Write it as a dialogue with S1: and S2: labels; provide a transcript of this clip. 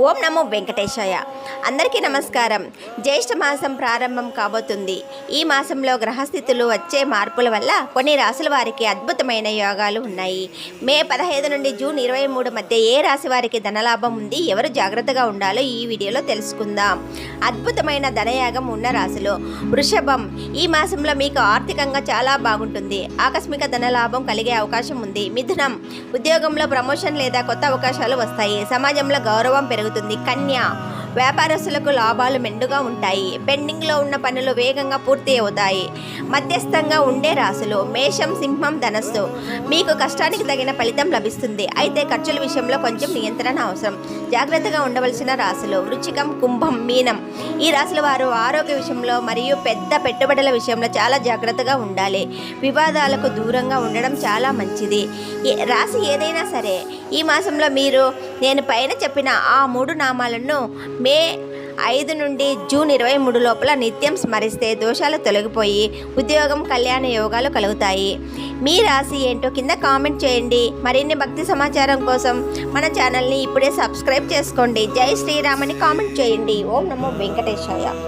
S1: ఓం నమో వెంకటేశాయ. అందరికీ నమస్కారం. జ్యేష్ఠ మాసం ప్రారంభం కాబోతుంది. ఈ మాసంలో గ్రహస్థితులు వచ్చే మార్పుల వల్ల కొన్ని రాశుల వారికి అద్భుతమైన యోగాలు ఉన్నాయి. మే 15 నుండి జూన్ 23 మధ్య ఏ రాశి వారికి ధనలాభం ఉంది, ఎవరు జాగ్రత్తగా ఉండాలో ఈ వీడియోలో తెలుసుకుందాం. అద్భుతమైన ధనయాగం ఉన్న రాశులు: వృషభం. ఈ మాసంలో మీకు ఆర్థికంగా చాలా బాగుంటుంది. ఆకస్మిక ధనలాభం కలిగే అవకాశం ఉంది. మిథునం. ఉద్యోగంలో ప్రమోషన్ లేదా కొత్త అవకాశాలు వస్తాయి. సమాజంలో గౌరవం పెరుగుతుంది. కన్య. వ్యాపారస్తులకు లాభాలు మెండుగా ఉంటాయి. పెండింగ్లో ఉన్న పనులు వేగంగా పూర్తి అవుతాయి. మధ్యస్థంగా ఉండే రాశులు: మేషం, సింహం, ధనస్సు. మీకు కష్టానికి తగిన ఫలితం లభిస్తుంది. అయితే ఖర్చుల విషయంలో కొంచెం నియంత్రణ అవసరం. జాగ్రత్తగా ఉండవలసిన రాశులు: వృశ్చికం, కుంభం, మీనం. ఈ రాశుల వారు ఆరోగ్య విషయంలో మరియు పెద్ద పెట్టుబడుల విషయంలో చాలా జాగ్రత్తగా ఉండాలి. వివాదాలకు దూరంగా ఉండడం చాలా మంచిది. రాశి ఏదైనా సరే ఈ మాసంలో మీరు నేను పైన చెప్పిన ఆ 3 నామాలను మే 5 నుండి జూన్ 23 లోపల నిత్యం స్మరిస్తే దోషాలు తొలగిపోయి ఉద్యోగం, కళ్యాణ యోగాలు కలుగుతాయి. మీ రాశి ఏంటో కింద కామెంట్ చేయండి. మరిన్ని భక్తి సమాచారం కోసం మన ఛానల్ని ఇప్పుడే సబ్స్క్రైబ్ చేసుకోండి. జై శ్రీరామ్ అని కామెంట్ చేయండి. ఓం నమో వెంకటేశాయ.